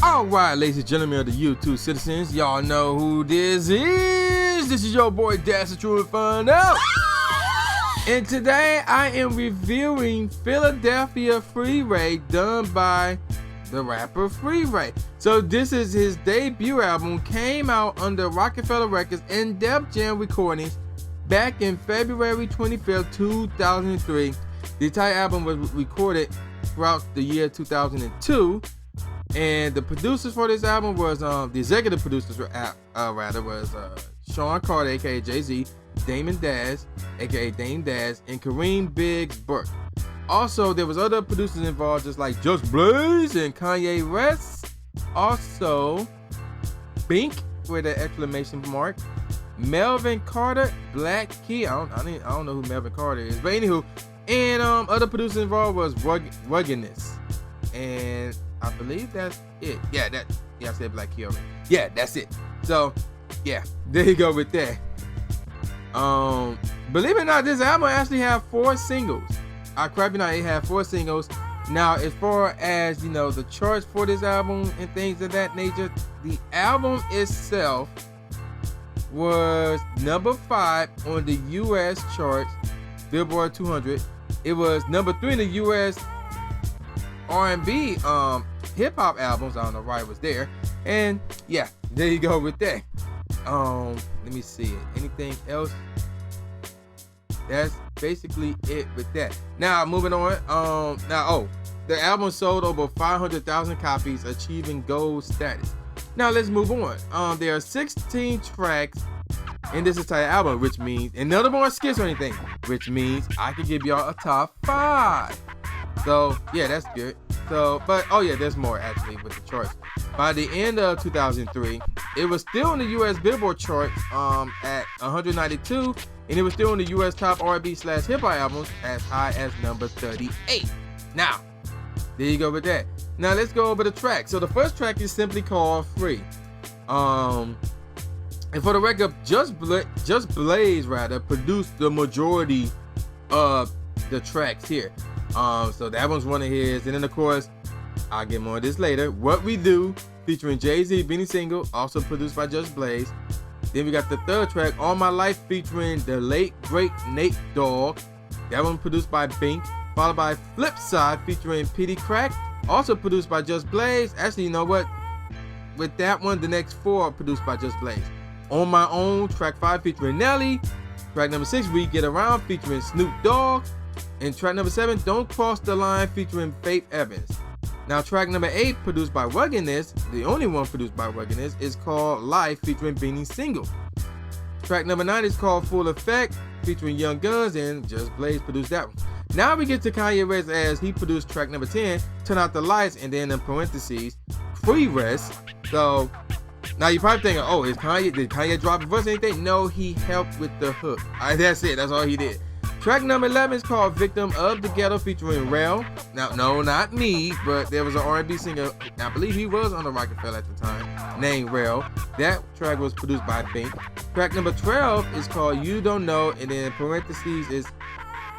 Alright, ladies and gentlemen of the YouTube citizens, y'all know who this is. This is your boy Dash the True Inferno. And today I am reviewing Philadelphia Freeway, done by the rapper Freeway. So this is his debut album, came out under Roc-a-Fella Records and Def Jam Recordings back in February 25th, 2003. The entire album was recorded throughout the year 2002. And the producers for this album was the executive producers was Sean Carter, aka Jay-Z, Damon Daz, aka Dame Daz, and Kareem Biggs Burke. Also, there was other producers involved, just like Just Blaze and Kanye West. Also, Bink with an exclamation mark. Melvin Carter, Black Key. I don't know who Melvin Carter is, but anywho, and other producers involved was Ruggedness, and I believe that's it. I said Black Key already. Yeah, that's it. So, yeah, there you go with that. Believe it or not, this album actually have 4 singles. I crap you not, it had 4 singles. Now, as far as, you know, the charts for this album and things of that nature, the album itself was number 5 on the U.S. charts, Billboard 200. It was number 3 in the U.S. R&B hip-hop albums. I don't know why it was there. And yeah, there you go with that. Let me see it. Anything else? That's basically it with that. Now moving on. The album sold over 500,000 copies, achieving gold status. Now let's move on. There are 16 tracks in this entire album, which means, and none of them are skips or anything, which means I can give y'all a top 5. So yeah, that's good. So, but oh yeah, there's more actually with the charts. By the end of 2003, it was still in the U.S. Billboard charts at 192, and it was still in the U.S. top R&B/hip hop albums as high as number 38. Now, there you go with that. Now let's go over the track. So the first track is simply called Free. And for the record, Just Blaze produced the majority of the tracks here. So that one's one of his, and then of course, I'll get more of this later. What We Do, featuring Jay-Z Beanie Sigel, also produced by Just Blaze. Then we got the third track, All My Life, featuring the late great Nate Dogg. That one produced by Bink, followed by Flip Side, featuring Petey Crack, also produced by Just Blaze. Actually, you know what? With that one, the next 4 are produced by Just Blaze. On My Own, track 5, featuring Nelly. Track number 6, We Get Around, featuring Snoop Dogg. And track number 7, Don't Cross the Line, featuring Faith Evans. Now track number 8, produced by Ruggedness, the only one produced by Ruggedness, is called Life, featuring Beanie Sigel. Track number 9 is called Full Effect, featuring Young Guns, and Just Blaze produced that one. Now we get to Kanye West, as he produced track number 10, Turn Out the Lights, and then in parentheses, Free Rest. So now you're probably thinking, oh, did Kanye drop a verse or anything? No, he helped with the hook. That's it, that's all he did. Track number 11 is called Victim of the Ghetto, featuring Rel. Now, no, not me, but there was an R&B singer, I believe he was on the Roc-a-Fella at the time, named Rel. That track was produced by Bink. Track number 12 is called You Don't Know, and then in parentheses is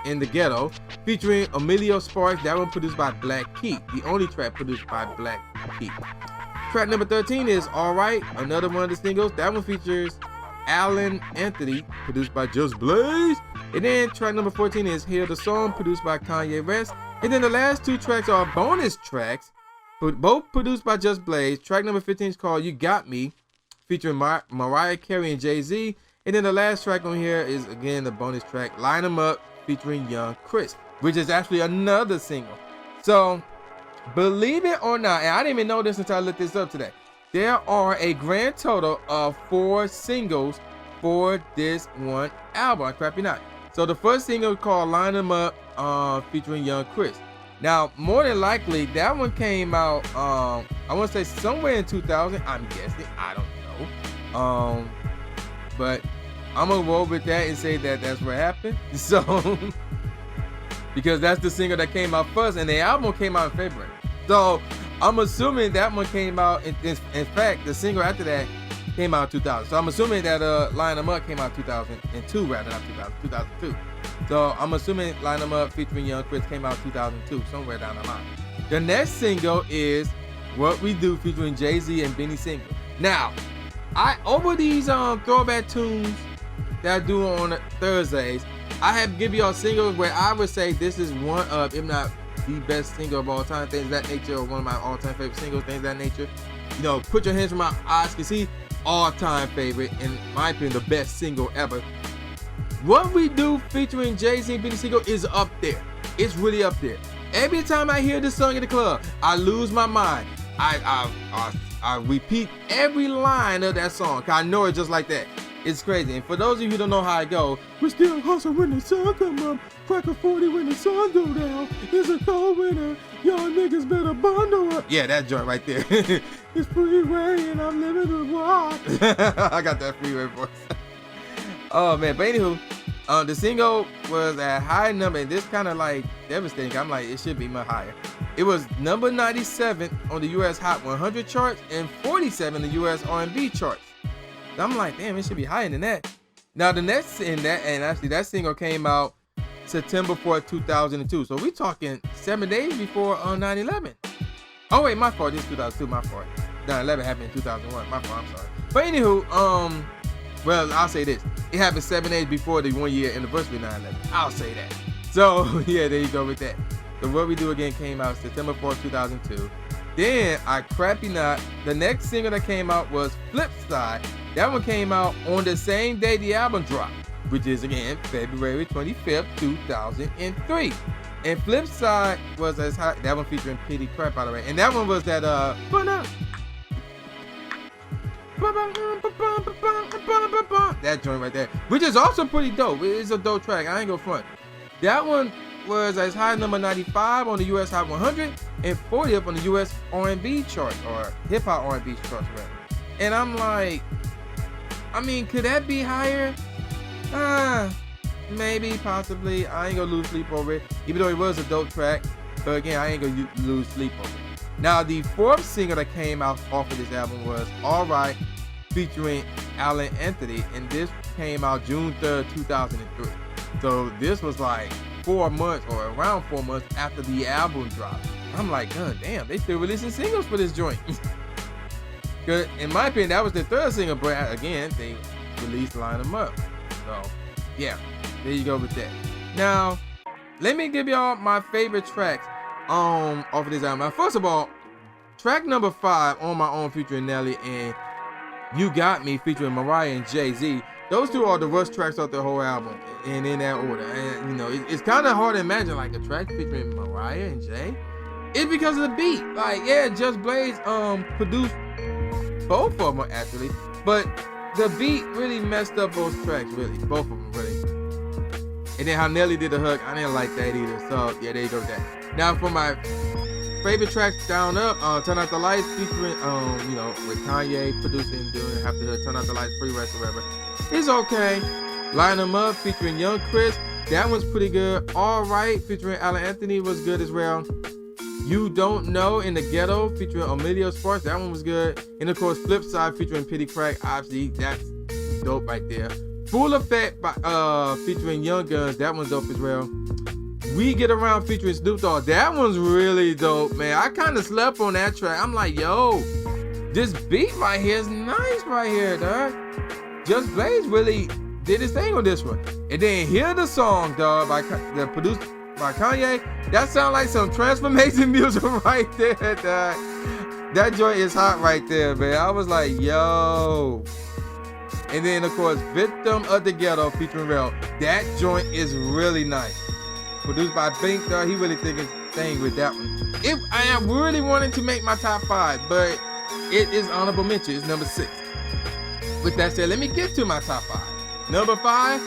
In the Ghetto, featuring Emilio Sparks. That one produced by Black Key, the only track produced by Black Key. Track number 13 is Alright, another one of the singles. That one features Alan Anthony, produced by Just Blaze. And then track number 14 is Hear the Song, produced by Kanye West. And then the last 2 tracks are bonus tracks, both produced by Just Blaze. Track number 15 is called You Got Me, featuring Mariah Carey and Jay-Z. And then the last track on here is, again, the bonus track, Line 'Em Up, featuring Young Chris, which is actually another single. So, believe it or not, and I didn't even know this until I looked this up today, there are a grand total of 4 singles for this one album. I crap you not. So the first single called Line 'Em Up, featuring Young Chris. Now, more than likely, that one came out, I want to say somewhere in 2000. I'm guessing. I don't know. But I'm going to roll with that and say that that's what happened. So, because that's the single that came out first, and the album came out in February. So, I'm assuming that one came out, in fact, the single after that came out in 2000. So I'm assuming that Line 'Em Up came out in 2002, rather, not 2002. So I'm assuming Line 'Em Up featuring Young Chris came out in 2002, somewhere down the line. The next single is What We Do featuring Jay-Z and Beanie Sigel. Now, over these throwback tunes that I do on Thursdays, I have give y'all singles where I would say this is one of, if not the best single of all time, things of that nature, or one of my all-time favorite singles, things of that nature. You know, Put Your Hands Where My Eyes Can See, all-time favorite, in my opinion, the best single ever. What We Do featuring Jay-Z and Beanie Sigel is up there. It's really up there. Every time I hear this song in the club, I lose my mind. I repeat every line of that song, cause I know it just like that. It's crazy. And for those of you who don't know how I go, we still hustle when the sun come up, crack a 40 when the sun go down. It's a cold winter, y'all niggas better bundle up. Yeah, that joint right there. It's freeway and I'm living the walk. I got that freeway voice. Oh man, but anywho, the single was at a high number, and this kind of like devastating. I'm like, it should be much higher. It was number 97 on the U.S. Hot 100 charts and 47 in the U.S. R&B charts. I'm like, damn, it should be higher than that. Now the next in that, and actually that single came out September 4th, 2002. So we talking 7 days before 9/11. Oh wait, my fault. This is 2002. My fault. 9/11 happened in 2001. My fault. I'm sorry. But anywho, well, I'll say this. It happened 7 days before the 1 year anniversary of 9/11. I'll say that. So yeah, there you go with that. So What We Do Again came out September 4th, 2002. Then I crap you not, the next single that came out was Flip Side. That one came out on the same day the album dropped, which is again February 25th, 2003. And Flip Side was as high, that one featuring Petey Crap, by the way. And that one was that that joint right there, which is also pretty dope. It's a dope track. I ain't gonna front. That one was as high number 95 on the US Hot 100 and 40 up on the US R&B chart, or hip hop R&B charts rather. And I'm like, I mean, could that be higher? Maybe, possibly. I ain't gonna lose sleep over it, even though it was a dope track. But again, I ain't gonna lose sleep over it. Now, the fourth single that came out off of this album was Alright, featuring Alan Anthony, and this came out June 3rd, 2003. So this was like 4 months, or around 4 months after the album dropped. I'm like, God damn, they still releasing singles for this joint. Cause in my opinion, that was the third single, but again, they released Line 'Em Up. So yeah, there you go with that. Now, let me give y'all my favorite tracks off of this album. Now, first of all, track number 5, On My Own featuring Nelly, and You Got Me featuring Mariah and Jay-Z. Those two are the worst tracks off the whole album, and in that order. And you know, it's kind of hard to imagine like a track featuring Mariah and Jay. It's because of the beat. Like, yeah, Just Blaze produced both of them actually, but the beat really messed up both tracks, really, both of them really. And then how Nelly did the hook, I didn't like that either. So yeah, there you go with that. Now for my favorite tracks down up, Turn Out the Lights featuring you know, with Kanye producing, doing Have to Turn Out the Lights, Free Rest or whatever. It's okay. Line 'Em Up featuring Young Chris, that one's pretty good. Alright featuring Alan Anthony was good as well. You Don't Know in the Ghetto featuring Emilio Sparks, that one was good. And of course, Flip Side featuring Petey Crack, obviously that's dope right there. Full Effect by, featuring Young Guns, that one's dope as well. We Get Around featuring Snoop Dogg, that one's really dope, man. I kind of slept on that track. I'm like, yo, this beat right here is nice right here, dog. Just Blaze really did his thing on this one. And then Hear the Song, dog, produced by Kanye. That sounds like some transformation music right there, dog. That joint is hot right there, man. I was like, yo. And then, of course, Victim of the Ghetto featuring Rel. That joint is really nice. Produced by Bink, dog. He really did his thing with that one. I really wanted to make my top 5, but it is honorable mention. It's number 6. With that said, let me get to my top 5. Number 5,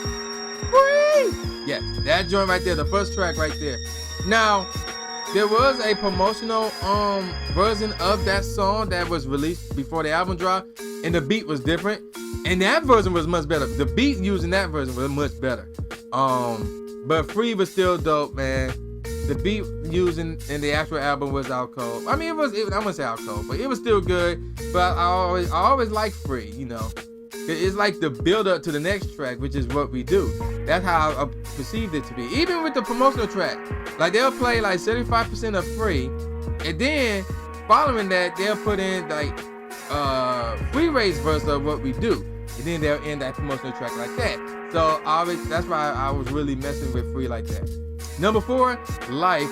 Free. Yes, that joint right there, the first track right there. Now, there was a promotional version of that song that was released before the album dropped, and the beat was different, and that version was much better. The beat using that version was much better. But Free was still dope, man. The beat using in the actual album was out cold. I mean, I wouldn't say out cold, but it was still good. But I always like Free, you know. It's like the build up to the next track, which is What We Do. That's how I perceived it to be. Even with the promotional track, like they'll play like 75% of Free, and then following that, they'll put in like Freeway's verse of What We Do, and then they'll end that promotional track like that. So that's why I was really messing with Free like that. Number 4, Life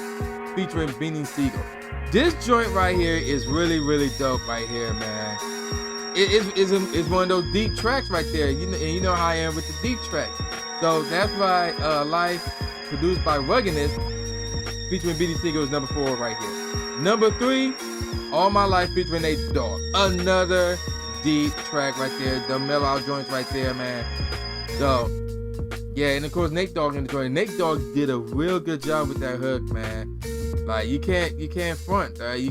featuring Beanie Sigel. This joint right here is really, really dope right here, man. It's one of those deep tracks right there. You know how I am with the deep tracks. So that's why Life, produced by Ruggedness, featuring Beanie Sigel, is number 4 right here. Number 3, All My Life featuring Nate Dogg. Another deep track right there. The mellow out joints right there, man. So, yeah, and of course Nate Dogg in the joint. Nate Dogg did a real good job with that hook, man. Like you can't front, you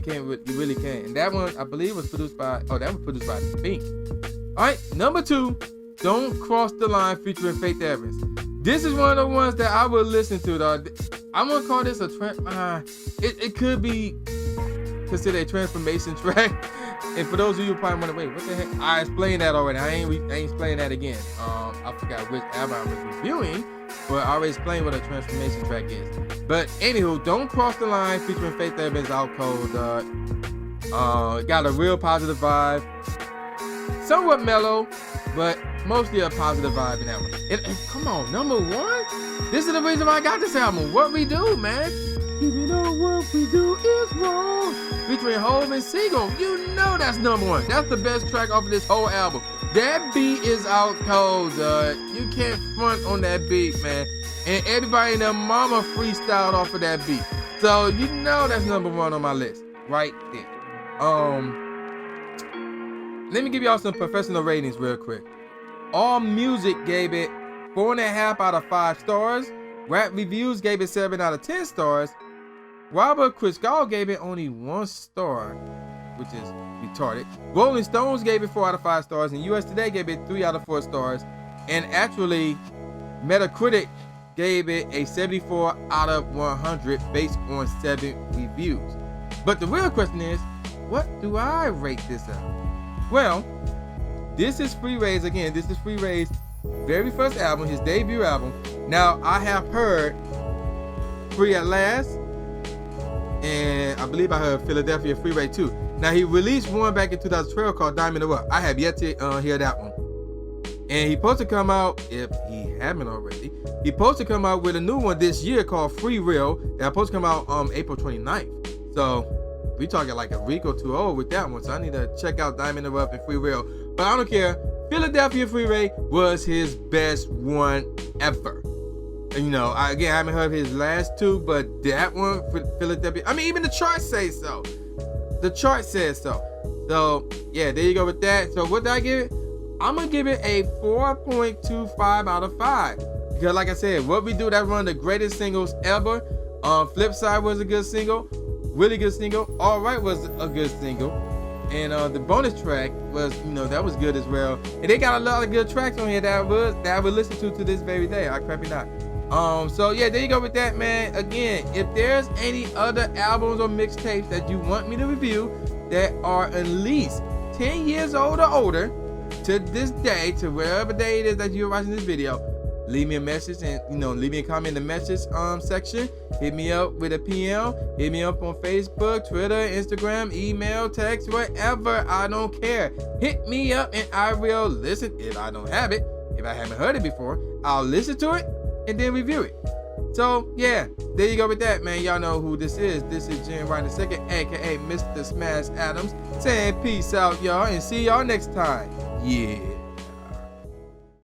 really can't. And that one, I believe, was produced by Pink. All right, number 2, Don't Cross the Line featuring Faith Evans. This is one of the ones that I will listen to, dog. I'm gonna call this a it could be considered a transformation track. And for those of you who probably wonder, wait, what the heck? I explained that already. I ain't explaining that again. I forgot which album I was reviewing, but I already explained what a transformation track is. But anywho, Don't Cross the Line featuring Faith Evans, out cold. Got a real positive vibe. Somewhat mellow, but mostly a positive vibe in that one. And come on, number 1? This is the reason why I got this album. What We Do, man. Even though what we do is wrong. Featuring Hov and Sigel. You know that's number 1. That's the best track off of this whole album. That beat is out cold, you can't front on that beat, man. And everybody and their mama freestyled off of that beat. So you know that's number 1 on my list. Right there. Let me give y'all some professional ratings real quick. All Music gave it 4.5 out of 5 stars. Rap Reviews gave it 7 out of 10 stars. Robert Christgau gave it only 1 star, which is retarded. Rolling Stones gave it 4 out of 5 stars, and US Today gave it 3 out of 4 stars. And actually, Metacritic gave it a 74 out of 100 based on 7 reviews. But the real question is, what do I rate this at? Well, this is Freeway's very first album, his debut album. Now, I have heard Free at Last, and I believe I heard Philadelphia Freeway too. Now, he released one back in 2012 called Diamond in the Rough. I have yet to hear that one. And he's supposed to come out, if he haven't already, he's supposed to come out with a new one this year called Free Real. That's supposed to come out April 29th. So, we talking like a week or 2 old with that one. So, I need to check out Diamond in the Rough and Free Real. But I don't care. Philadelphia Freeway was his best one ever. You know, I haven't heard his last 2, but that one for Philadelphia, I mean, even the chart says so. The chart says so. So, yeah, there you go with that. So, what did I give it? I'm going to give it a 4.25 out of 5. Because, like I said, What We Do, that's one of the greatest singles ever. Flipside was a good single. Really good single. All Right was a good single. And the bonus track was, that was good as well. And they got a lot of good tracks on here that I would listen to this very day. I crap it not. So yeah, there you go with that, man. Again, if there's any other albums or mixtapes that you want me to review that are at least 10 years old or older to this day, to wherever day it is that you're watching this video, leave me a message and leave me a comment in the message section. Hit me up with a PM. Hit me up on Facebook, Twitter, Instagram, email, text, whatever. I don't care. Hit me up and I will listen. If I don't have it, if I haven't heard it before, I'll listen to it and then review it. So yeah, there you go with that, man. Y'all know who this is. This is Jim Ryan II, aka Mr. Smash Adams, saying peace out, y'all, and see y'all next time. Yeah.